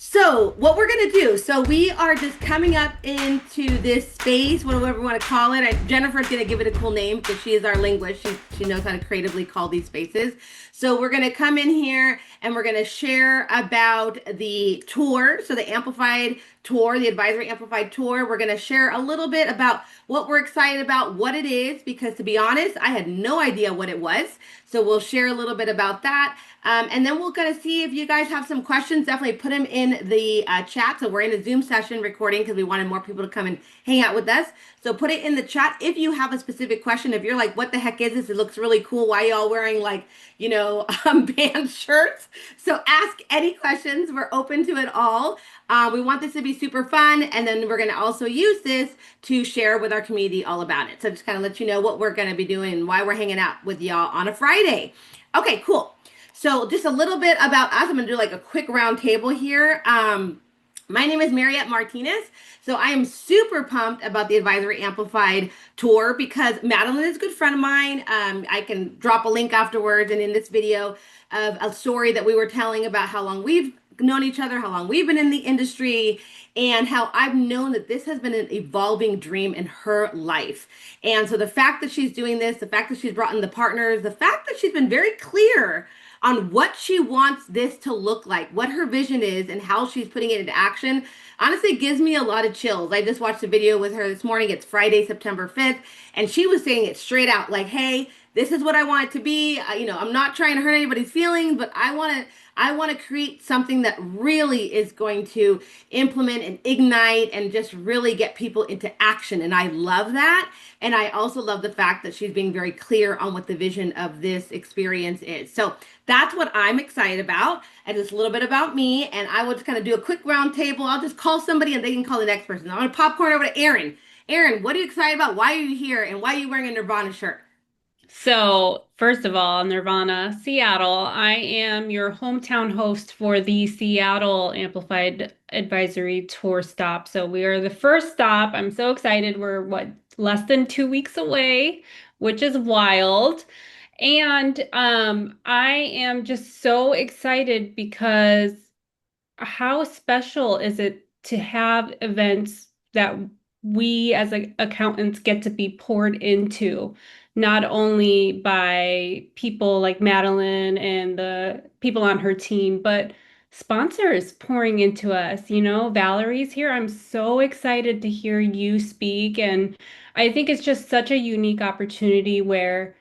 So, what we're gonna do? So, we are just coming up into this space, whatever we want to call it. Jennifer's gonna give it a cool name because she is our linguist. She knows how to creatively call these spaces. So, we're gonna come in here and we're gonna share about the tour. So, the Amplified tour, the Advisory Amplified tour. We're gonna share a little bit about what we're excited about, what it is, because to be honest, I had no idea what it was. So, we'll share a little bit about that. And then we're going to see if you guys have some questions. Definitely put them in the chat. So we're in a Zoom session recording because we wanted more people to come and hang out with us. So put it in the chat if you have a specific question. If you're like, what the heck is this? It looks really cool. Why are y'all wearing like, band shirts? So ask any questions. We're open to it all. We want this to be super fun. And then we're going to also use this to share with our community all about it. So just kind of let you know what we're going to be doing and why we're hanging out with y'all on a Friday. Okay, cool. So just a little bit about us. I'm going to do like a quick round table here. My name is Mariette Martinez. So I am super pumped about the Advisory Amplified tour because Madeline is a good friend of mine. I can drop a link afterwards and in this video of a story that we were telling about how long we've known each other, how long we've been in the industry, and how I've known that this has been an evolving dream in her life. And so the fact that she's doing this, the fact that she's brought in the partners, the fact that she's been very clear on what she wants this to look like, what her vision is, and how she's putting it into action, honestly gives me a lot of chills. I just watched a video with her this morning. It's Friday, September 5th, and she was saying it straight out like, hey, this is what I want it to be. I'm not trying to hurt anybody's feelings, but I want to create something that really is going to implement and ignite and just really get people into action. And I love that. And I also love the fact that she's being very clear on what the vision of this experience is. So that's what I'm excited about. And just a little bit about me. And I will just kind of do a quick round table. I'll just call somebody and they can call the next person. I'm going to popcorn over to Erin. Erin, what are you excited about? Why are you here? And why are you wearing a Nirvana shirt? So, first of all, Nirvana, Seattle. I am your hometown host for the Seattle Amplified Advisory Tour stop. So, we are the first stop. I'm so excited. We're less than 2 weeks away, which is wild. And I am just so excited because how special is it to have events that we as accountants get to be poured into, not only by people like Madeline and the people on her team, but sponsors pouring into us. Valerie's here. I'm so excited to hear you speak. And I think it's just such a unique opportunity where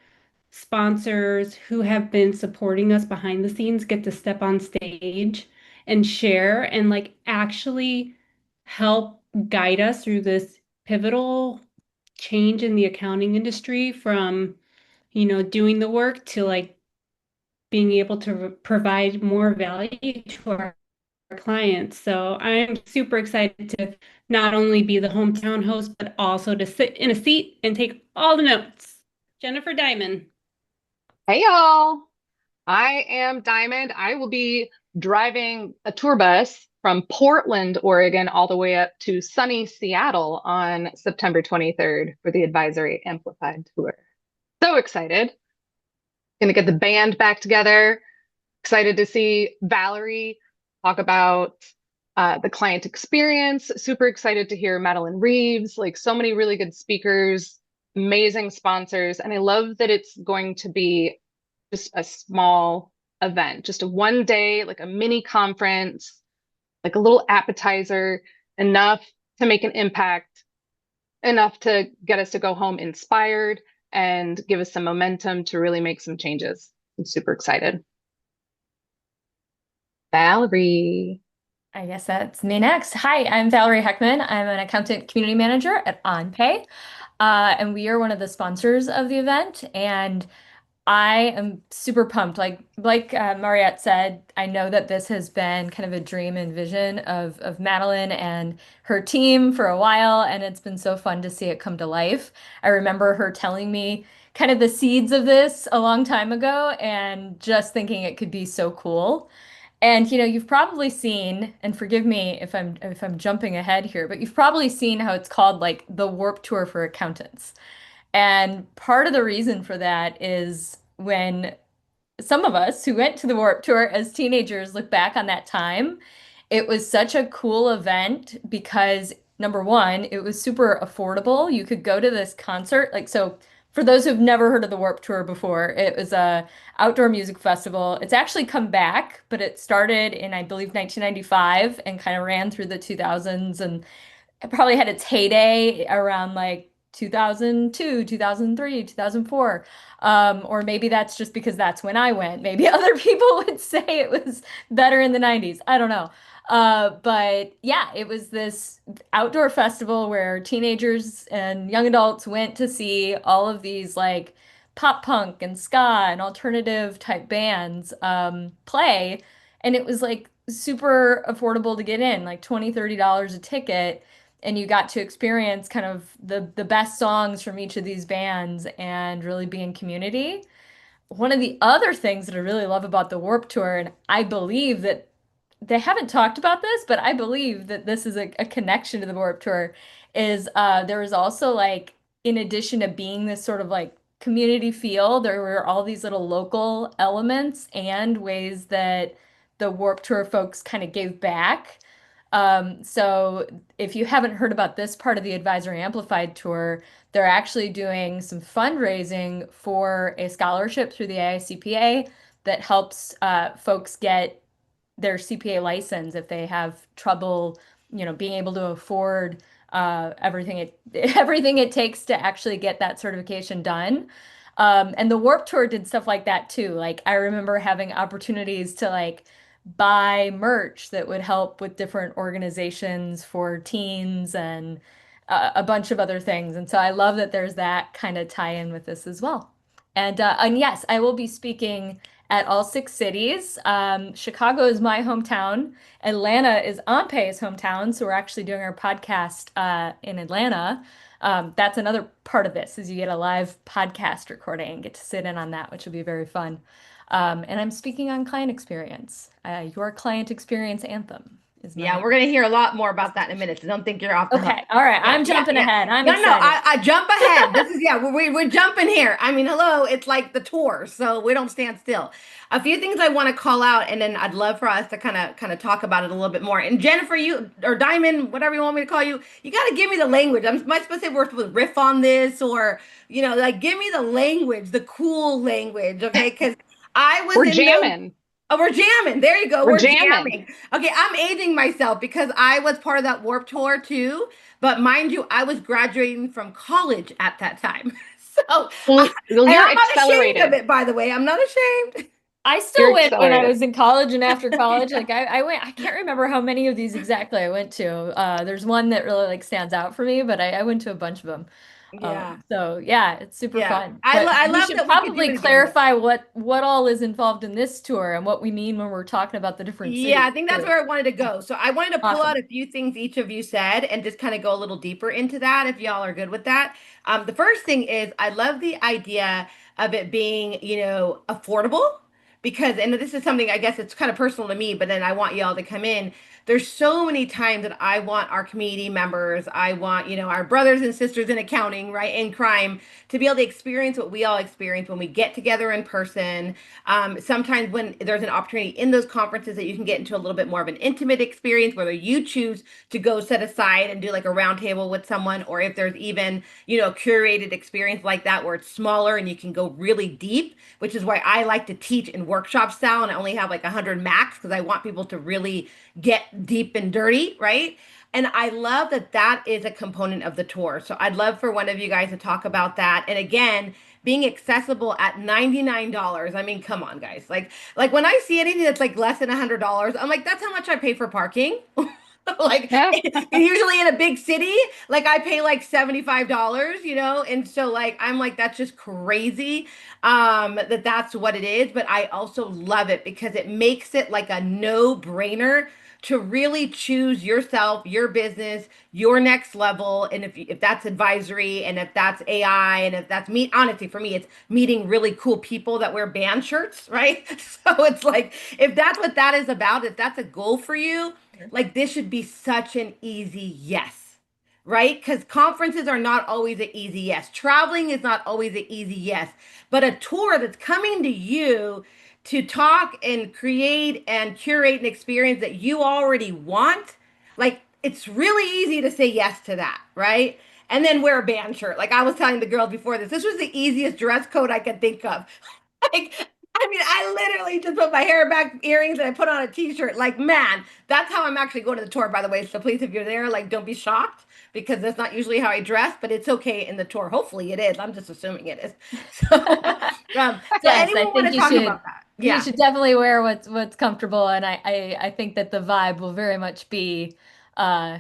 sponsors who have been supporting us behind the scenes get to step on stage and share and like actually help guide us through this pivotal change in the accounting industry from, doing the work to like being able to provide more value to our clients. So I'm super excited to not only be the hometown host, but also to sit in a seat and take all the notes. Jennifer Diamond. Hey y'all, I am Diamond. I will be driving a tour bus from Portland, Oregon, all the way up to sunny Seattle on September 23rd for the Advisory Amplified Tour. So excited. Gonna get the band back together. Excited to see Valerie talk about the client experience. Super excited to hear Madeline Reeves, like so many really good speakers, amazing sponsors. And I love that it's going to be just a small event, just a 1 day, like a mini conference, like a little appetizer, enough to make an impact, enough to get us to go home inspired and give us some momentum to really make some changes. I'm super excited. Valerie. I guess that's me next. Hi, I'm Valerie Heckman. I'm an accountant community manager at OnPay, and we are one of the sponsors of the event. And I am super pumped. Like Mariette said, I know that this has been kind of a dream and vision of Madeline and her team for a while, and it's been so fun to see it come to life. I remember her telling me kind of the seeds of this a long time ago, and just thinking it could be so cool. And you've probably seen, and forgive me if I'm jumping ahead here, but you've probably seen how it's called like the Warp Tour for accountants. And part of the reason for that is when some of us who went to the Warp Tour as teenagers look back on that time, it was such a cool event because number one, it was super affordable. You could go to this concert. Like, so for those who've never heard of the Warped Tour before, it was a outdoor music festival. It's actually come back, but it started in, I believe, 1995 and kind of ran through the 2000s, and it probably had its heyday around like 2002, 2003, 2004. Or maybe that's just because that's when I went. Maybe other people would say it was better in the 90s. I don't know. But yeah, it was this outdoor festival where teenagers and young adults went to see all of these like pop punk and ska and alternative type bands play. And it was like super affordable to get in, like $20, $30 a ticket, and you got to experience kind of the best songs from each of these bands and really be in community. One of the other things that I really love about the Warped Tour, and I believe that they haven't talked about this, but I believe that this is a connection to the Warped Tour, is there was also like, in addition to being this sort of like community feel, there were all these little local elements and ways that the Warped Tour folks kind of gave back. So if you haven't heard about this part of the Advisory Amplified Tour, they're actually doing some fundraising for a scholarship through the AICPA that helps folks get their CPA license if they have trouble, being able to afford everything it takes to actually get that certification done. And the Warp Tour did stuff like that too. Like I remember having opportunities to like buy merch that would help with different organizations for teens and a bunch of other things. And so I love that there's that kind of tie-in with this as well. And yes, I will be speaking at all six cities. Chicago is my hometown. Atlanta is Anpe's hometown. So we're actually doing our podcast in Atlanta. That's another part of this, is you get a live podcast recording and get to sit in on that, which will be very fun. And I'm speaking on client experience. Your client experience anthem is Yeah, my. we're gonna hear a lot more about that in a minute. So don't think you're off the hook. Okay, all right. Yeah, I'm jumping yeah. ahead. I'm No, excited. no, I jump ahead. This is we're jumping here. I mean, hello, it's like the tour, so we don't stand still. A few things I want to call out, and then I'd love for us to kind of talk about it a little bit more. And Jennifer, you or Diamond, whatever you want me to call you, you got to give me the language. Am I supposed to say we're supposed to riff on this, or like give me the language, the cool language, okay? Because I was We're in jamming. Oh, we're jamming. There you go. We're We're jamming. jamming. Okay, I'm aging myself because I was part of that Warp Tour too. But mind you, I was graduating from college at that time. So, Well, and you're I'm not ashamed accelerated. of it, by the way. I'm not ashamed. I still You're went when I accelerated. was in college and after college. Like I went, I can't remember how many of these exactly I went to. There's one that really like stands out for me, but I went to a bunch of them. Yeah. So yeah, it's super Yeah. fun. I But we love should that we could do probably it again. clarify what all is involved in this tour and what we mean when we're talking about the different cities. Yeah, I think that's too. where I wanted to go. So I wanted to pull Awesome. out a few things each of you said and just kind of go a little deeper into that if y'all are good with that. The first thing is I love the idea of it being, affordable because, and this is something I guess it's kind of personal to me, but then I want y'all to come in. There's so many times that I want our community members, I want, our brothers and sisters in accounting, right, in crime, to be able to experience what we all experience when we get together in person. Sometimes when there's an opportunity in those conferences that you can get into a little bit more of an intimate experience, whether you choose to go set aside and do like a roundtable with someone, or if there's even, a curated experience like that where it's smaller and you can go really deep, which is why I like to teach in workshop style and I only have like 100 max because I want people to really get deep and dirty, right? And I love that that is a component of the tour. So I'd love for one of you guys to talk about that. And again, being accessible at $99. I mean, come on, guys. Like when I see anything that's like less than $100, I'm like, that's how much I pay for parking. Like Yeah. usually in a big city, like I pay like $75, and so like I'm like that's just crazy that's what it is, but I also love it because it makes it like a no-brainer to really choose yourself, your business, your next level. And if that's advisory and if that's AI and if that's me, honestly, for me, it's meeting really cool people that wear band shirts, right? So it's like, if that's what that is about, if that's a goal for you, like this should be such an easy yes, right? Because conferences are not always an easy yes. Traveling is not always an easy yes. But a tour that's coming to you to talk and create and curate an experience that you already want, like it's really easy to say yes to that, right? And then wear a band shirt. Like I was telling the girls before this was the easiest dress code I could think of. Like, I mean, I literally just put my hair back, earrings, and I put on a t-shirt. Like, man, that's how I'm actually going to the tour, by the way. So please, if you're there, like, don't be shocked because that's not usually how I dress, but it's okay in the tour. Hopefully it is. I'm just assuming it is. So, so Yes, anyone I want think to talk about that? you Yeah. should definitely wear what's comfortable, and I think that the vibe will very much be uh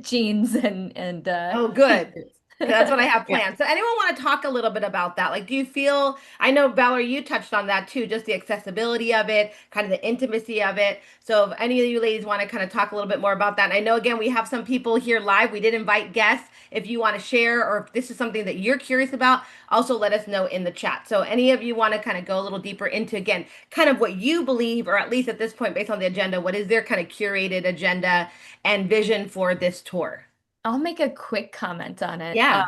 jeans and Oh, good. t-shirts. That's what I have Yeah. planned. So anyone want to talk a little bit about that? Like, do you feel, I know Valerie, you touched on that too, just the accessibility of it, kind of the intimacy of it. So if any of you ladies want to kind of talk a little bit more about that. And I know, again, we have some people here live. We did invite guests. If you want to share or if this is something that you're curious about, also let us know in the chat. So any of you want to kind of go a little deeper into, again, kind of what you believe, or at least at this point, based on the agenda, what is their kind of curated agenda and vision for this tour? I'll make a quick comment on it. Yeah.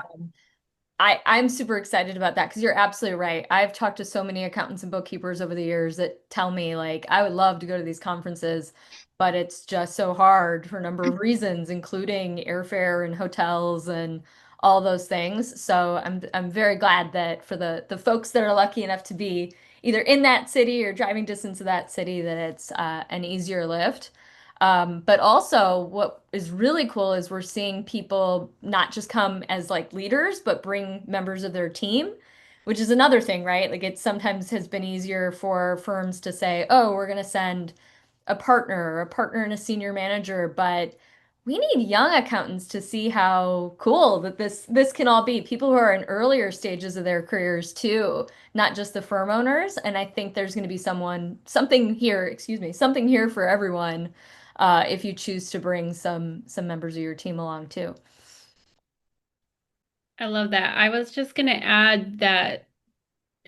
I'm super excited about that because you're absolutely right. I've talked to so many accountants and bookkeepers over the years that tell me like I would love to go to these conferences, but it's just so hard for a number of reasons, including airfare and hotels and all those things. So I'm very glad that for the folks that are lucky enough to be either in that city or driving distance of that city, that it's an easier lift. But also, what is really cool is we're seeing people not just come as like leaders, but bring members of their team, which is another thing, right? Like it sometimes has been easier for firms to say, oh, we're going to send a partner and a senior manager, but we need young accountants to see how cool that this can all be. People who are in earlier stages of their careers too, not just the firm owners. And I think there's going to be something here, excuse me, something here for everyone if you choose to bring some members of your team along too. I love that. I was just going to add that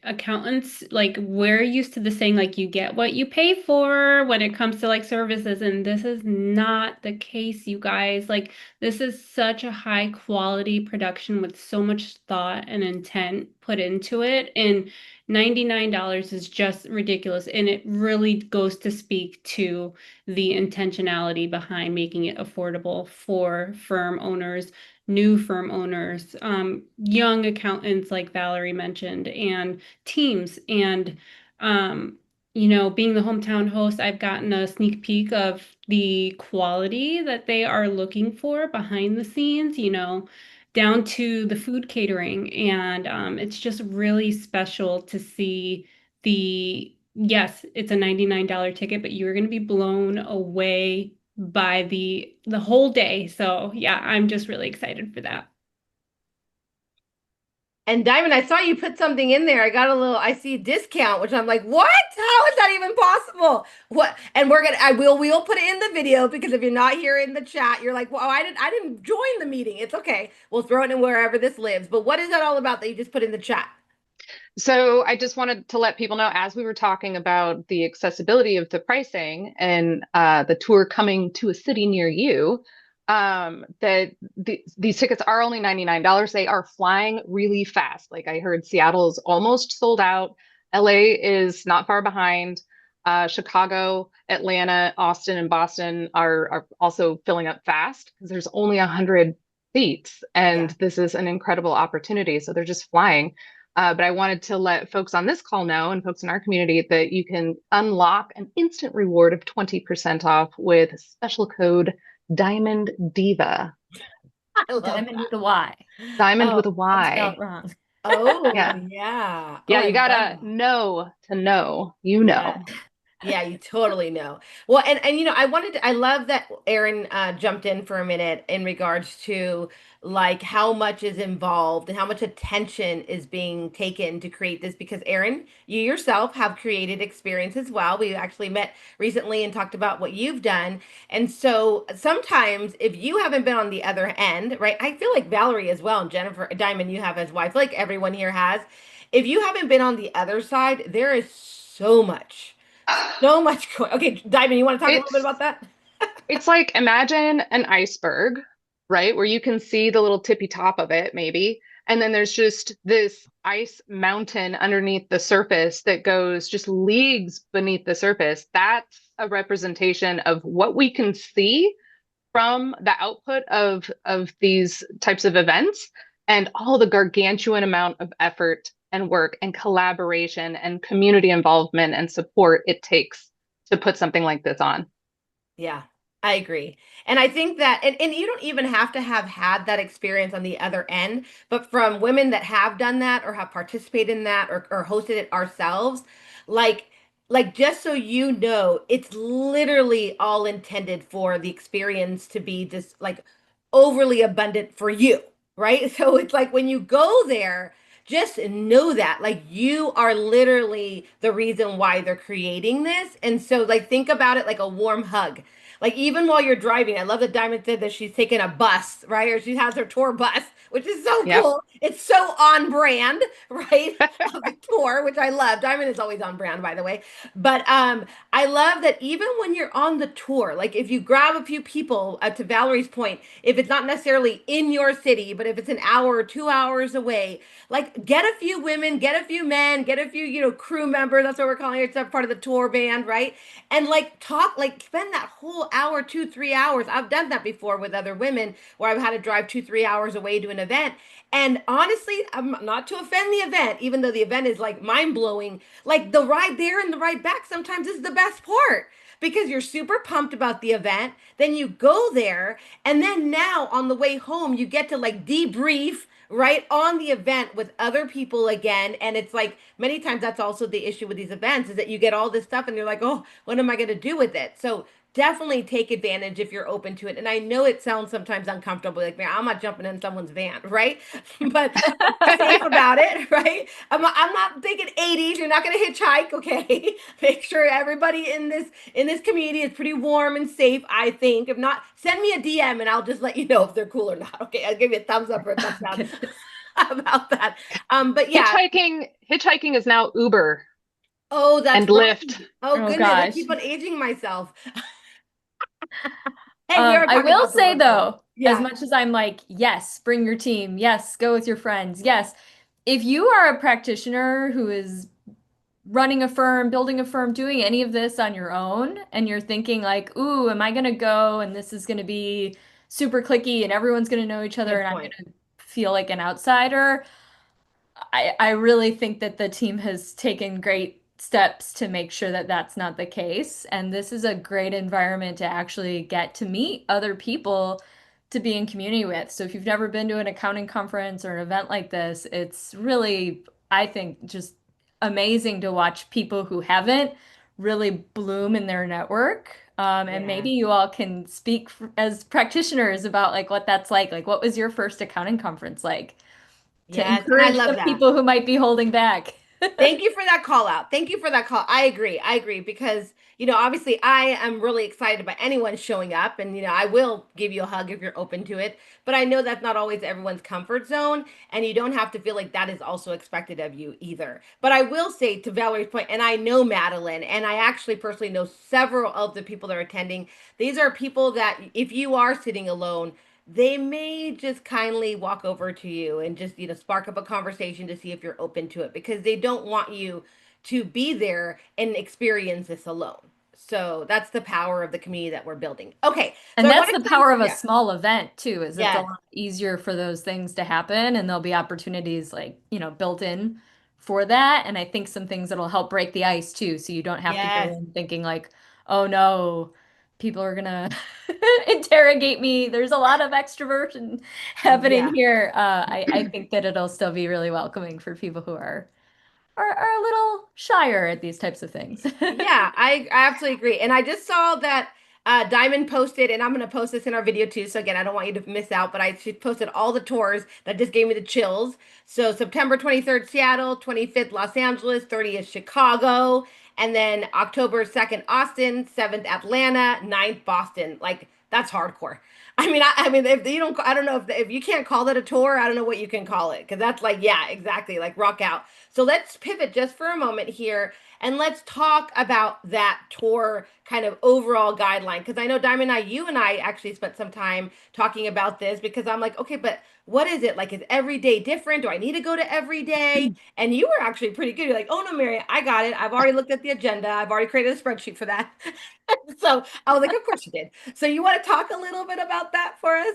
accountants, like we're used to the saying like you get what you pay for when it comes to like services, and this is not the case, you guys. Like this is such a high quality production with so much thought and intent put into it, and $99 is just ridiculous, and it really goes to speak to the intentionality behind making it affordable for firm owners, new firm owners, young accountants like Valerie mentioned, and teams. And being the hometown host, I've gotten a sneak peek of the quality that they are looking for behind the scenes, down to the food catering. And it's just really special to see yes, it's a $99 ticket, but you're going to be blown away by the whole day. So yeah, I'm just really excited for that. And Diamond, I saw you put something in there. I see a discount, which I'm like, what? How is that even possible? What? And we'll put it in the video because if you're not here in the chat, you're like, well, I didn't join the meeting. It's okay. We'll throw it in wherever this lives. But what is that all about that you just put in the chat? So I just wanted to let people know, as we were talking about the accessibility of the pricing and the tour coming to a city near you, that these tickets are only $99. They are flying really fast. Like I heard Seattle is almost sold out. LA is not far behind. Chicago, Atlanta, Austin, and Boston are also filling up fast because there's only 100 seats, and this is an incredible opportunity. So they're just flying. But I wanted to let folks on this call know, and folks in our community, that you can unlock an instant reward of 20% off with special code Diamond Diva. I love Diamond that. with a Y. Diamond with a I Y. spelled wrong. Oh, Yeah. yeah. Yeah, Oh, you I gotta love that. know to know, you know. Yeah. Yeah, you totally know. Well, and I love that Erin jumped in for a minute in regards to like how much is involved and how much attention is being taken to create this because Erin, you yourself have created experience as well. We actually met recently and talked about what you've done. And so sometimes if you haven't been on the other end, right? I feel like Valerie as well and Jennifer Diamond you have as well. I feel like everyone here has. If you haven't been on the other side, there is so much. So much. Okay, Diamond, you want to talk a little bit about that? It's like imagine an iceberg, right? Where you can see the little tippy top of it, maybe. And then there's just this ice mountain underneath the surface that goes just leagues beneath the surface. That's a representation of what we can see from the output of these types of events and all the gargantuan amount of effort and work and collaboration and community involvement and support it takes to put something like this on. Yeah, I agree. And I think that, and you don't even have to have had that experience on the other end, but from women that have done that or have participated in that or hosted it ourselves, like, just so you know, it's literally all intended for the experience to be just like overly abundant for you, right? So it's like when you go there, just know that like you are literally the reason why they're creating this. And so like think about it like a warm hug. Like even while you're driving, I love that Diamond said that she's taking a bus, right? Or she has her tour bus, which is so Yep. cool. It's so on brand, right? Of the tour, which I love. Diamond is always on brand, by the way. But I love that even when you're on the tour, like if you grab a few people, to Valerie's point, if it's not necessarily in your city, but if it's an hour or 2 hours away, like get a few women, get a few men, get a few, crew members. That's what we're calling it. It's a part of the tour band, right? And like talk, like spend that whole hour, 2, 3 hours. I've done that before with other women where I've had to drive 2, 3 hours away to an event. And honestly, I'm not to offend the event, even though the event is like mind blowing. Like the ride there and the ride back sometimes is the best part because you're super pumped about the event. Then you go there, and then now on the way home, you get to like debrief right on the event with other people again. And it's like many times that's also the issue with these events is that you get all this stuff and you're like, oh, what am I going to do with it? So definitely take advantage if you're open to it. And I know it sounds sometimes uncomfortable, like, man, I'm not jumping in someone's van, right? But safe about it, right? I'm not thinking 80s. You're not going to hitchhike, okay? Make sure everybody in this community is pretty warm and safe. I think. If not, send me a DM and I'll just let you know if they're cool or not. Okay, I'll give you a thumbs up or a thumbs down about that. But yeah. Hitchhiking is now Uber Oh, that's and right. Lyft. Oh, Oh, goodness, I gosh. keep on aging myself. Hey, we are I talking will about the say workforce. though, as Yeah. much as I'm like, yes, bring your team, yes, go with your friends, yes, if you are a practitioner who is running a firm, building a firm, doing any of this on your own, and you're thinking like, ooh, am I gonna go and this is gonna be super clicky and everyone's gonna know each other Good and I'm point. gonna feel like an outsider, I really think that the team has taken great steps to make sure that that's not the case. And this is a great environment to actually get to meet other people to be in community with. So if you've never been to an accounting conference or an event like this, it's really, I think, just amazing to watch people who haven't really bloom in their network. And maybe Yes. you all can speak as practitioners about like what that's like. Like, what was your first accounting conference like? To Yes. And I encourage love the that. people who might be holding back. Thank you for that call out. Thank you for that call. I agree. I agree because, obviously I am really excited about anyone showing up and, I will give you a hug if you're open to it. But I know that's not always everyone's comfort zone and you don't have to feel like that is also expected of you either. But I will say to Valerie's point, and I know Madeline, and I actually personally know several of the people that are attending. These are people that if you are sitting alone, they may just kindly walk over to you and just spark up a conversation to see if you're open to it because they don't want you to be there and experience this alone. So that's the power of the community that we're building. Okay, so And I that's want the to power of a yeah, small event too, is it's a yes, lot easier for those things to happen and there'll be opportunities like, built in for that. And I think some things that'll help break the ice too. So you don't have to go yes, in thinking like, oh no, people are gonna interrogate me. There's a lot of extroversion happening yeah. here. I think that it'll still be really welcoming for people who are a little shyer at these types of things. Yeah, I absolutely agree. And I just saw that Diamond posted, and I'm going to post this in our video too. So again, I don't want you to miss out, but she posted all the tours that just gave me the chills. So September 23rd, Seattle, 25th, Los Angeles, 30th, Chicago, and then October 2nd, Austin, 7th, Atlanta, 9th, Boston. Like that's hardcore. I mean, if you don't, I don't know if you can't call it a tour, I don't know what you can call it because that's like, yeah, exactly, like rock out. So let's pivot just for a moment here and let's talk about that tour kind of overall guideline. Because I know Diamond and you and I actually spent some time talking about this because I'm like, okay, but what is it? Like, is every day different? Do I need to go to every day? And you were actually pretty good. You're like, oh no, Mary, I got it. I've already looked at the agenda. I've already created a spreadsheet for that. So I was like, of course you did. So you want to talk a little bit about that for us?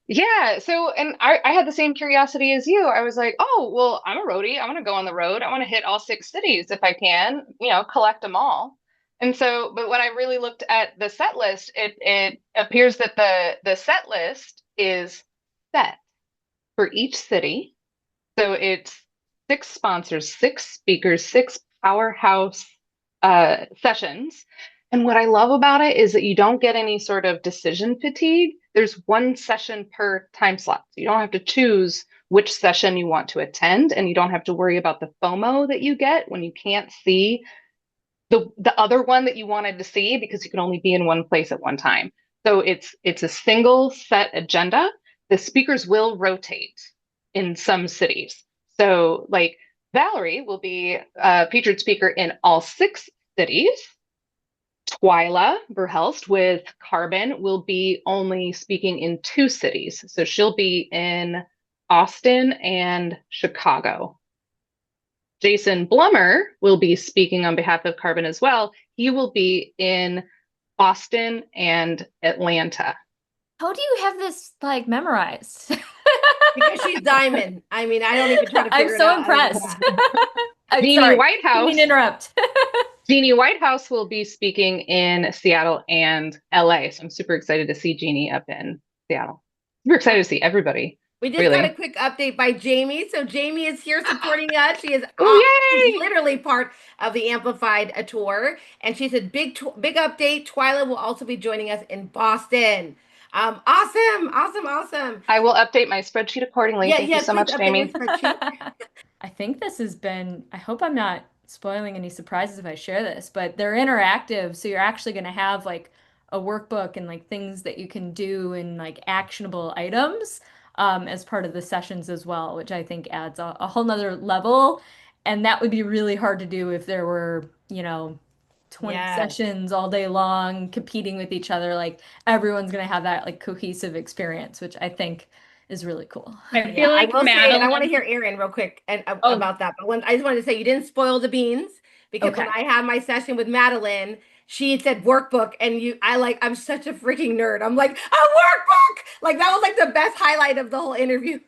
Yeah, so and I had the same curiosity as you. I was like, oh, well, I'm a roadie. I want to go on the road. I want to hit all 6 cities if I can, collect them all. And so, but when I really looked at the set list, it appears that the set list is set for each city. So it's 6 sponsors, 6 speakers, 6 powerhouse sessions. And what I love about it is that you don't get any sort of decision fatigue. There's one session per time slot. So you don't have to choose which session you want to attend, and you don't have to worry about the FOMO that you get when you can't see the other one that you wanted to see because you can only be in one place at one time. So it's a single set agenda. The speakers will rotate in some cities. So like Valerie will be a featured speaker in all 6 cities. Twyla Verhelst with Carbon will be only speaking in 2 cities. So she'll be in Austin and Chicago. Jason Blummer will be speaking on behalf of Carbon as well. He will be in Austin and Atlanta. How do you have this like memorized? Because she's Diamond. I mean, I don't even try to I'm figure it so out. impressed. I'm Jeannie sorry. Whitehouse. Didn't interrupt. Jeannie Whitehouse will be speaking in Seattle and LA. So I'm super excited to see Jeannie up in Seattle. Super excited to see everybody. We just Really. got a quick update by Jamie. So Jamie is here supporting us. She is Oh, yay! literally part of the Amplified tour. And she said, big update. Twyla will also be joining us in Boston. Awesome, awesome, awesome. I will update my spreadsheet accordingly. Yeah, Thank you so please much, update Jamie. your spreadsheet. I think this has been, I hope I'm not spoiling any surprises if I share this, but they're interactive. So you're actually going to have like a workbook and like things that you can do and like actionable items as part of the sessions as well, which I think adds a whole nother level. And that would be really hard to do if there were, 20 Yes. sessions all day long competing with each other. Like everyone's going to have that like cohesive experience, which I think is really cool. I Yeah, feel like I will say, and I want to Madeline. hear Erin real quick and Oh, about that. But I just wanted to say you didn't spoil the beans because when okay. I had my session with Madeline, she said workbook, and I'm such a freaking nerd. I'm like a workbook, like that was like the best highlight of the whole interview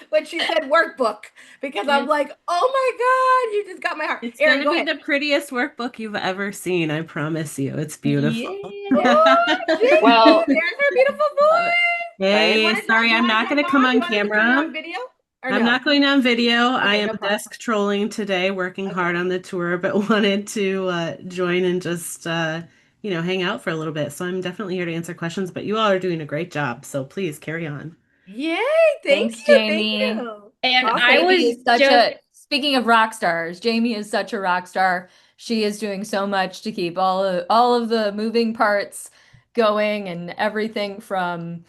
when she said workbook because I'm like, oh my god, you just got my heart. It's Erin, gonna go be ahead. the prettiest workbook you've ever seen. I promise you. It's beautiful. Yeah. Oh, Jesus, Well, there's her beautiful Love it. voice. Hey, Wanna sorry, you I'm wanna not jump going to come on? You on want to join on camera. video or I'm no? not going on video. I Okay, am no problem. desk trolling today, working Okay. hard on the tour, but wanted to join and just hang out for a little bit. So I'm definitely here to answer questions, but you all are doing a great job. So please carry on. Yay! Thank Thanks, you. Thank Jamie. you. And I Awesome. Jamie was is such just a, speaking of rock stars, Jamie is such a rock star. She is doing so much to keep all of the moving parts going and everything from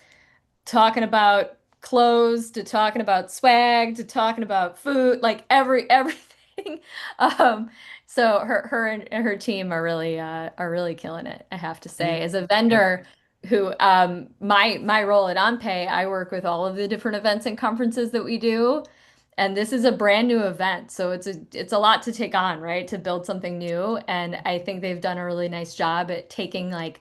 talking about clothes to talking about swag to talking about food, like everything. Um, so her and her team are really killing it, I have to say. As a vendor who my role at OnPay, I work with all of the different events and conferences that we do. And this is a brand new event, so it's a lot to take on, right? To build something new. And I think they've done a really nice job at taking like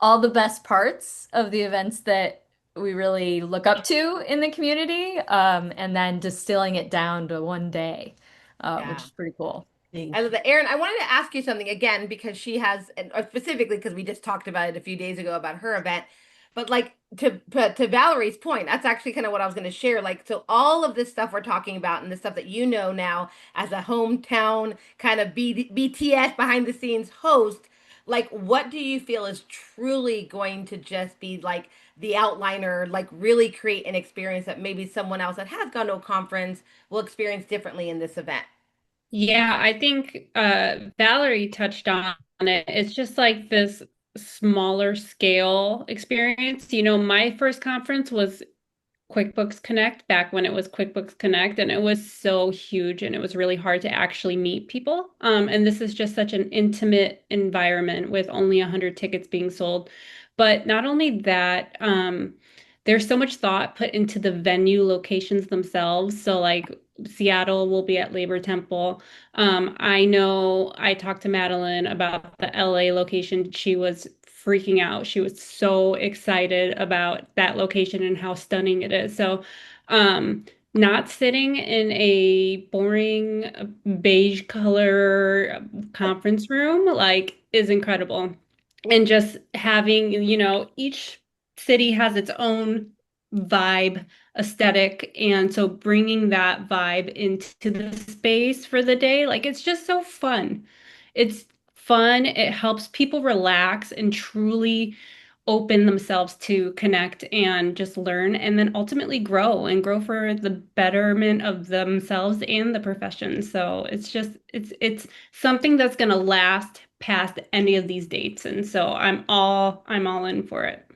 all the best parts of the events that we really look up to in the community, and then distilling it down to one day, which Yeah. is pretty cool. Thank I you. love that. Erin, I wanted to ask you something again because she has, or specifically because we just talked about it a few days ago about her event. But like to Valerie's point, that's actually kind of what I was going to share. Like, so all of this stuff we're talking about and the stuff that you know now as a hometown kind of BTS behind the scenes host, like, what do you feel is truly going to just be like the outliner, like really create an experience that maybe someone else that has gone to a conference will experience differently in this event? Yeah, I think Valerie touched on it. It's just like this smaller scale experience. You know, my first conference was QuickBooks Connect back when it was QuickBooks Connect, and it was so huge and it was really hard to actually meet people. And this is just such an intimate environment with only 100 tickets being sold. But not only that, there's so much thought put into the venue locations themselves. So, like, Seattle will be at Labor Temple. I know I talked to Madeline about the LA location. She was freaking out. She was so excited about that location and how stunning it is. So, um, not sitting in a boring beige color conference room like is incredible. And just having, you know, each city has its own vibe, aesthetic, and so bringing that vibe into the space for the day, like it's just so fun. It's fun. It helps people relax and truly open themselves to connect and just learn and then ultimately grow and grow for the betterment of themselves and the profession. So it's something that's going to last past any of these dates. And so I'm all in for it.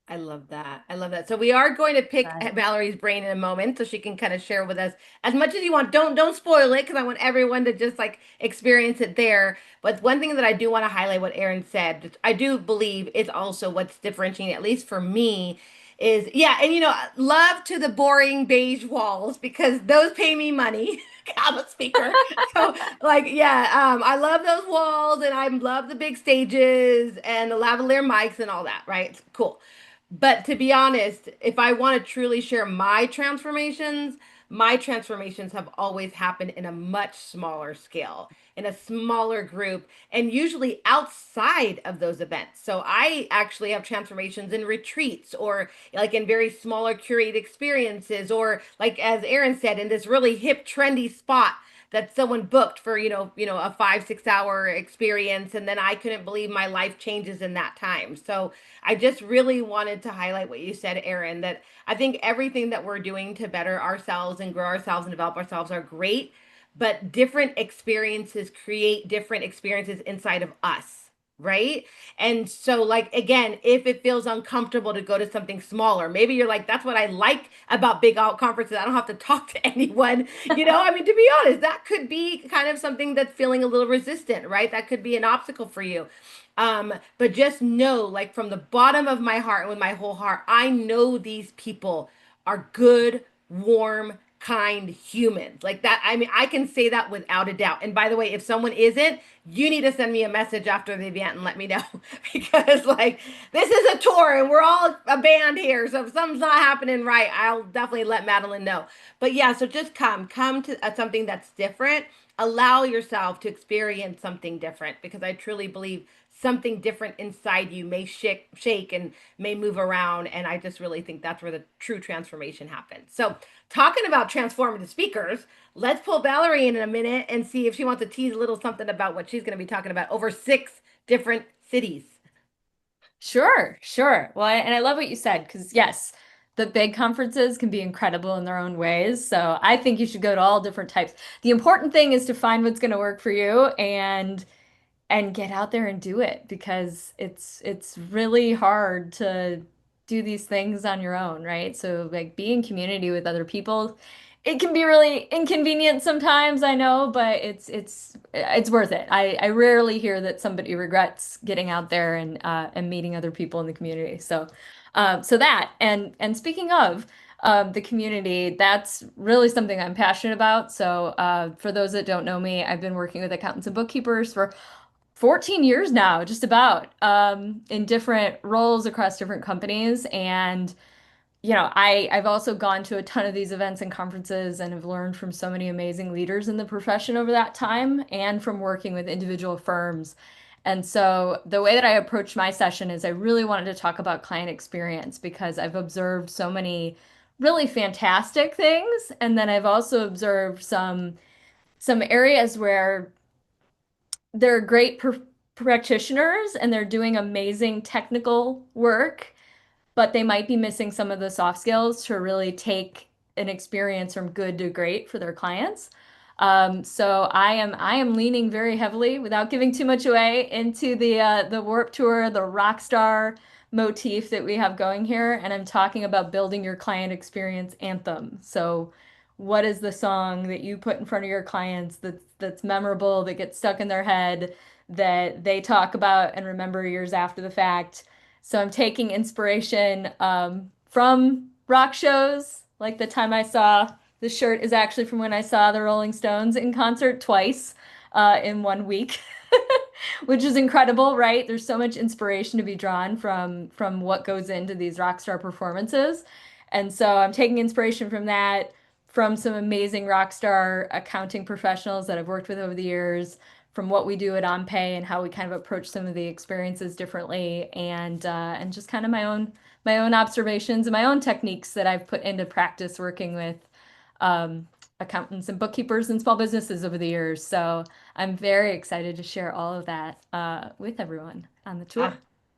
I love that. I love that. So we are going to pick Right. Valerie's brain in a moment so she can kind of share with us as much as you want. Don't spoil it because I want everyone to just like experience it there. But one thing that I do want to highlight what Erin said, I do believe is also what's differentiating, at least for me, is yeah, and you know, love to the boring beige walls because those pay me money. I'm a speaker. So like yeah, I love those walls and I love the big stages and the lavalier mics and all that, right? It's cool. But to be honest, if I want to truly share my transformations have always happened in a much smaller scale, in a smaller group, and usually outside of those events. So I actually have transformations in retreats or like in very smaller curated experiences, or like as Erin said, in this really hip, trendy spot that someone booked for, a 5, 6 hour experience. And then I couldn't believe my life changes in that time. So I just really wanted to highlight what you said, Erin, that I think everything that we're doing to better ourselves and grow ourselves and develop ourselves are great, but different experiences create different experiences inside of us. Right. And so, like, again, if it feels uncomfortable to go to something smaller, maybe you're like, that's what I like about big out conferences. I don't have to talk to anyone. I mean, to be honest, that could be kind of something that's feeling a little resistant, right? That could be an obstacle for you. But just know, like from the bottom of my heart and with my whole heart, I know these people are good, warm, kind humans. Like that, I mean, I can say that without a doubt. And by the way, if someone isn't, you need to send me a message after the event and let me know because like this is a tour and we're all a band here. So if something's not happening right, I'll definitely let Madeline know. But yeah, so just come to something that's different. Allow yourself to experience something different because I truly believe something different inside you may shake and may move around. And I just really think that's where the true transformation happens. So, talking about transformative speakers, let's pull Valerie in a minute and see if she wants to tease a little something about what she's going to be talking about over 6 different cities. Sure, sure. Well, and I love what you said because yes, the big conferences can be incredible in their own ways. So I think you should go to all different types. The important thing is to find what's going to work for you and get out there and do it because it's really hard to do these things on your own, right? So like be in community with other people. It can be really inconvenient sometimes, I know, but it's worth it. I rarely hear that somebody regrets getting out there and meeting other people in the community. So that and speaking of the community, that's really something I'm passionate about. So for those that don't know me, I've been working with accountants and bookkeepers for 14 years now, just about, in different roles across different companies. And, I've also gone to a ton of these events and conferences and have learned from so many amazing leaders in the profession over that time and from working with individual firms. And so the way that I approached my session is I really wanted to talk about client experience because I've observed so many really fantastic things. And then I've also observed some areas where they're great practitioners and they're doing amazing technical work, but they might be missing some of the soft skills to really take an experience from good to great for their clients. So I am leaning very heavily, without giving too much away, into the Warped Tour, the rock star motif that we have going here, and I'm talking about building your client experience anthem. So what is the song that you put in front of your clients that's memorable, that gets stuck in their head, that they talk about and remember years after the fact? So I'm taking inspiration from rock shows, like the time I saw the shirt is actually from when I saw the Rolling Stones in concert twice in 1 week, which is incredible, right? There's so much inspiration to be drawn from what goes into these rock star performances. And so I'm taking inspiration from that, from some amazing rock star accounting professionals that I've worked with over the years, from what we do at OnPay and how we kind of approach some of the experiences differently, and just kind of my own observations and my own techniques that I've put into practice working with accountants and bookkeepers and small businesses over the years. So I'm very excited to share all of that with everyone on the tour.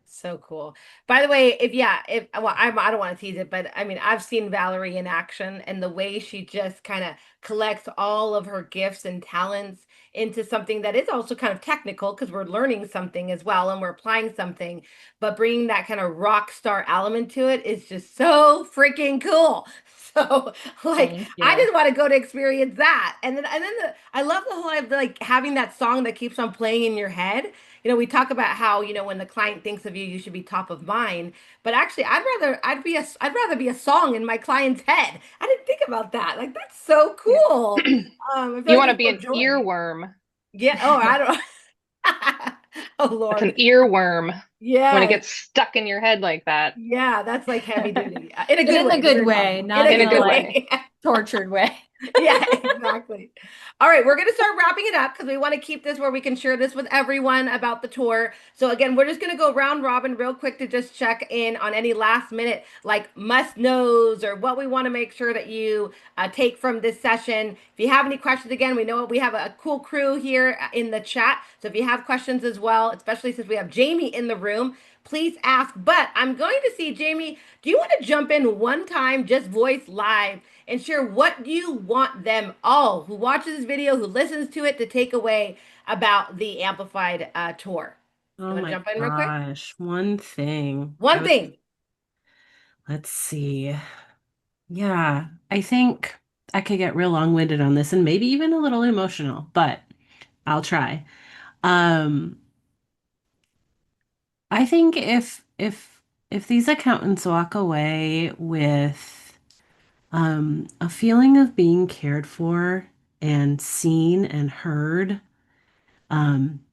So cool. By the way, well, I don't want to tease it, but I mean, I've seen Valerie in action, and the way she just kind of collects all of her gifts and talents into something that is also kind of technical, because we're learning something as well and we're applying something, but bringing that kind of rock star element to it is just so freaking cool. So like, Thank I you. just want to go to experience that. I love the whole like having that song that keeps on playing in your head. We talk about how, when the client thinks of you, you should be top of mind. But actually, I'd rather be a song in my client's head. I didn't think about that. Like, that's so cool. I feel You like want to it's be more an joy. earworm. Yeah. Oh, I don't. Oh, That's an Lord. earworm when Yeah. it gets stuck in your head like that. Yeah, that's like heavy duty in a But good in way. the good Very way, positive. not In in a a good good way. tortured way. Yeah, exactly. All right, we're going to start wrapping it up because we want to keep this where we can share this with everyone about the tour. So again, we're just going to go round robin real quick to just check in on any last minute like must knows or what we want to make sure that you take from this session. If you have any questions, again, we know we have a cool crew here in the chat. So if you have questions as well, especially since we have Jamie in the room, please ask. But I'm going to see, Jamie, do you want to jump in one time, just voice live, and share what you want them all who watches this video, who listens to it, to take away about the Amplified tour? You Oh want to my jump in real quick? gosh, one thing. One thing. Let's see. Yeah, I think I could get real long-winded on this and maybe even a little emotional, but I'll try. Um, I think if these accountants walk away with a feeling of being cared for and seen and heard,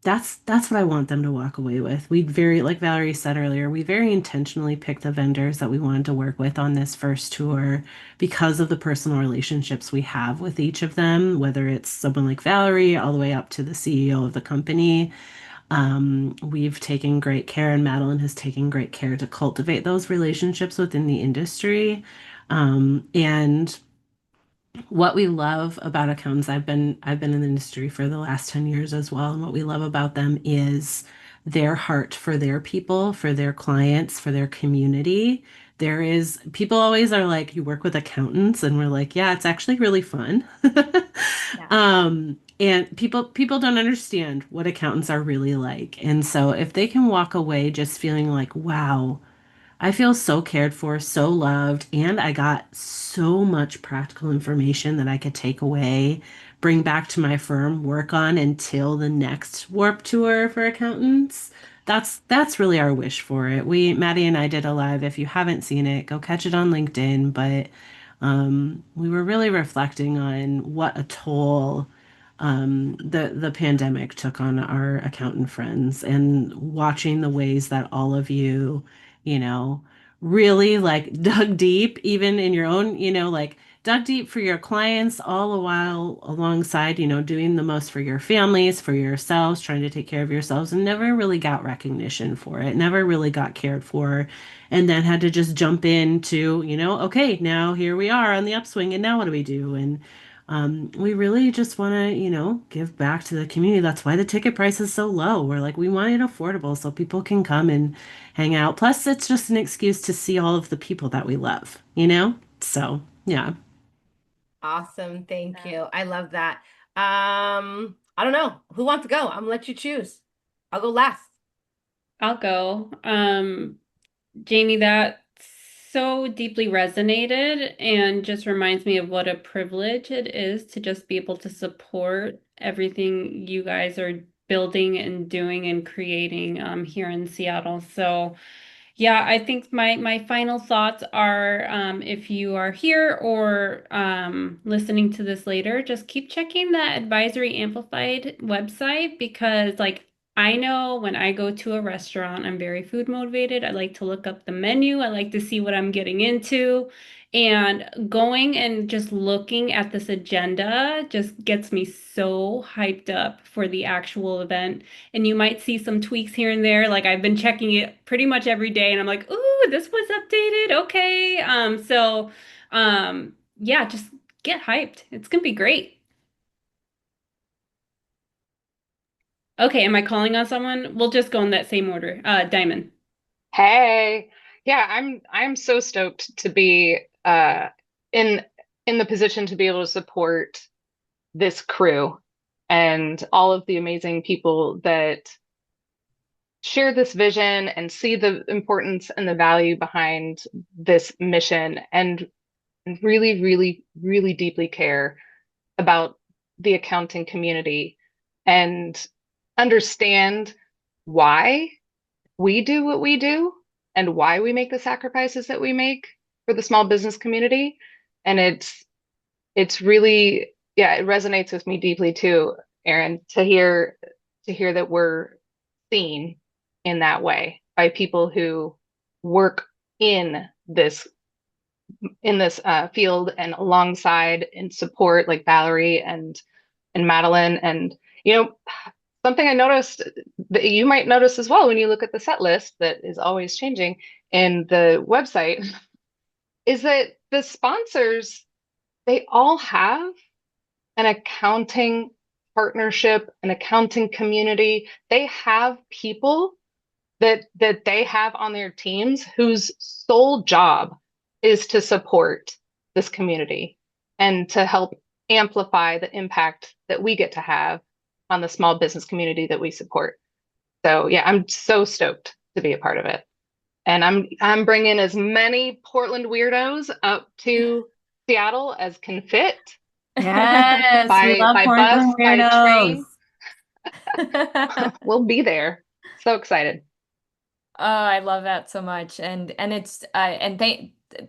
that's what I want them to walk away with. We very, like Valerie said earlier, we very intentionally picked the vendors that we wanted to work with on this first tour because of the personal relationships we have with each of them, whether it's someone like Valerie all the way up to the CEO of the company. We've taken great care, and Madeline has taken great care to cultivate those relationships within the industry. And what we love about accountants, I've been in the industry for the last 10 years as well, and what we love about them is their heart for their people, for their clients, for their community. There is people always are like, you work with accountants, and we're like, yeah, it's actually really fun. And people don't understand what accountants are really like. And so if they can walk away just feeling like, wow, I feel so cared for, so loved, and I got so much practical information that I could take away, bring back to my firm, work on until the next Warp Tour for accountants. That's really our wish for it. Maddie and I did a live. If you haven't seen it, go catch it on LinkedIn. But we were really reflecting on what a toll the pandemic took on our accountant friends, and watching the ways that all of you, you know, really like dug deep, even in your own, like dug deep for your clients, all the while alongside, doing the most for your families, for yourselves, trying to take care of yourselves, and never really got recognition for it, never really got cared for, and then had to just jump into, okay, now here we are on the upswing, and now what do we do? And we really just want to, give back to the community. That's why the ticket price is so low. We're like, we want it affordable so people can come and hang out. Plus, it's just an excuse to see all of the people that we love, So, yeah. Awesome. Thank you. I love that. I don't know. Who wants to go? I'm gonna let you choose. I'll go last. I'll go. Jamie, that so deeply resonated and just reminds me of what a privilege it is to just be able to support everything you guys are building and doing and creating here in Seattle. So yeah, I think my final thoughts are if you are here or listening to this later, just keep checking that Advisory Amplified website because like I know when I go to a restaurant, I'm very food motivated. I like to look up the menu. I like to see what I'm getting into. And going and just looking at this agenda just gets me so hyped up for the actual event. And you might see some tweaks here and there. Like I've been checking it pretty much every day and I'm like, ooh, this was updated. Okay. Yeah, just get hyped. It's gonna be great. Okay, am I calling on someone? We'll just go in that same order. Diamond. Hey, yeah, I'm so stoked to be in in the position to be able to support this crew and all of the amazing people that share this vision and see the importance and the value behind this mission and really, really, really deeply care about the accounting community and understand why we do what we do and why we make the sacrifices that we make for the small business community. And it's really, yeah, it resonates with me deeply too, Erin, to hear that we're seen in that way by people who work in this field and alongside and support like Valerie and Madeline. And you know, something I noticed that you might notice as well when you look at the set list that is always changing in the website is that the sponsors, they all have an accounting partnership, an accounting community. They have people that they have on their teams whose sole job is to support this community and to help amplify the impact that we get to have on the small business community that we support. So yeah, I'm so stoked to be a part of it. And I'm bringing as many Portland weirdos up to Seattle as can fit Yes, we love by bus, Portland by weirdos. train. We'll be there. So excited. Oh, I love that so much. And it's and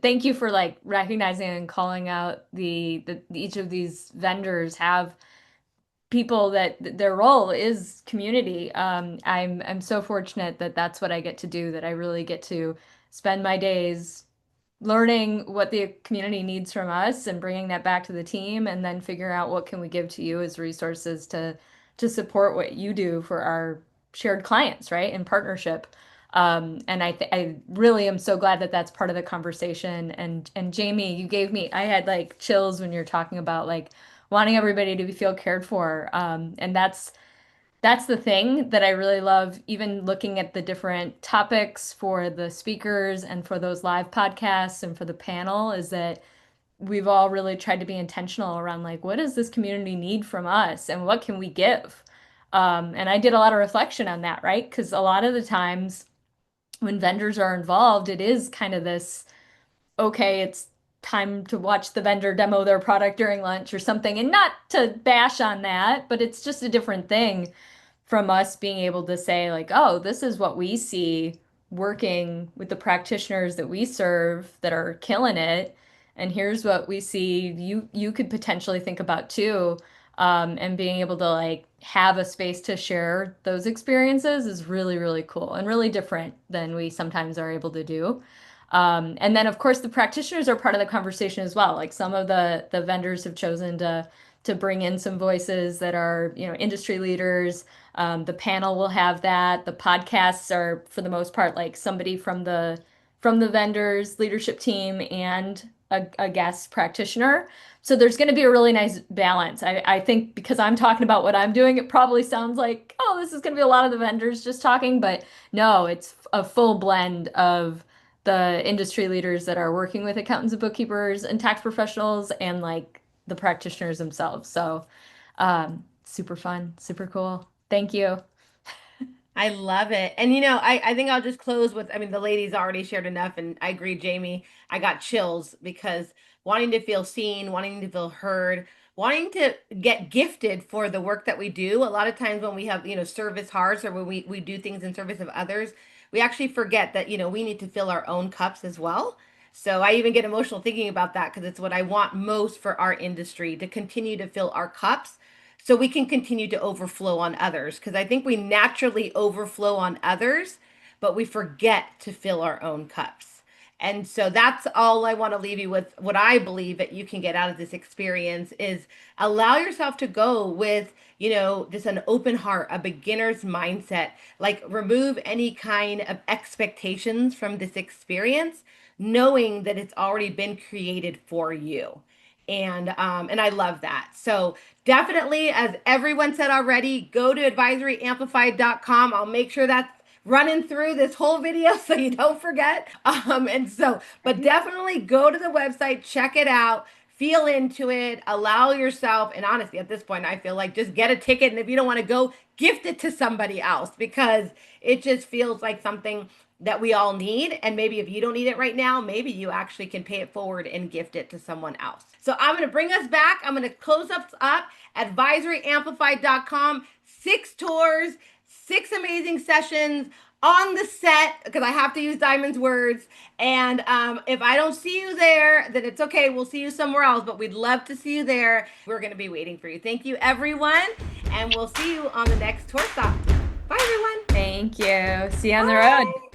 thank you for like recognizing and calling out the each of these vendors have people that their role is community. I'm so fortunate that that's what I get to do, that I really get to spend my days learning what the community needs from us and bringing that back to the team and then figuring out what can we give to you as resources to support what you do for our shared clients, right? In partnership. And I really am so glad that that's part of the conversation. And Jamie, you gave me, I had like chills when you're talking about like wanting everybody to feel cared for. And that's the thing that I really love, even looking at the different topics for the speakers and for those live podcasts and for the panel, is that we've all really tried to be intentional around like, what does this community need from us and what can we give? And I did a lot of reflection on that, right? Because a lot of the times when vendors are involved, it is kind of this, okay, it's time to watch the vendor demo their product during lunch or something. And not to bash on that, but it's just a different thing from us being able to say like, oh, this is what we see working with the practitioners that we serve that are killing it, and here's what we see you could potentially think about too. And being able to like have a space to share those experiences is really, really cool and really different than we sometimes are able to do. And then of course the practitioners are part of the conversation as well. Like some of the vendors have chosen to bring in some voices that are, you know, industry leaders. The panel will have that. The podcasts are, for the most part, like somebody from the vendors leadership team and a guest practitioner. So there's going to be a really nice balance. I think because I'm talking about what I'm doing, it probably sounds like, oh, this is going to be a lot of the vendors just talking, but no, it's a full blend of the industry leaders that are working with accountants and bookkeepers and tax professionals and like the practitioners themselves. So Super fun, super cool. Thank you. I love it. And I think I'll just close with, I mean, the ladies already shared enough, and I agree, Jamie. I got chills because wanting to feel seen, wanting to feel heard, wanting to get gifted for the work that we do. A lot of times when we have, service hearts, or when we do things in service of others, we actually forget that, we need to fill our own cups as well. So I even get emotional thinking about that because it's what I want most for our industry, to continue to fill our cups so we can continue to overflow on others. Because I think we naturally overflow on others, but we forget to fill our own cups. And so that's all I want to leave you with. What I believe that you can get out of this experience is allow yourself to go with, just an open heart, a beginner's mindset. Like, remove any kind of expectations from this experience, knowing that it's already been created for you. And I love that. So definitely, as everyone said already, go to advisoryamplified.com. I'll make sure that's running through this whole video so you don't forget. But definitely go to the website, check it out, feel into it, allow yourself. And honestly, at this point, I feel like just get a ticket. And if you don't want to go, gift it to somebody else, because it just feels like something that we all need. And maybe if you don't need it right now, maybe you actually can pay it forward and gift it to someone else. So I'm going to bring us back. I'm going to close us up. Advisoryamplified.com. 6 tours, 6 amazing sessions on the set, because I have to use Diamond's words. And if I don't see you there, then it's okay. We'll see you somewhere else, but we'd love to see you there. We're going to be waiting for you. Thank you, everyone. And we'll see you on the next tour stop. Bye, everyone. Thank you. See you on the road.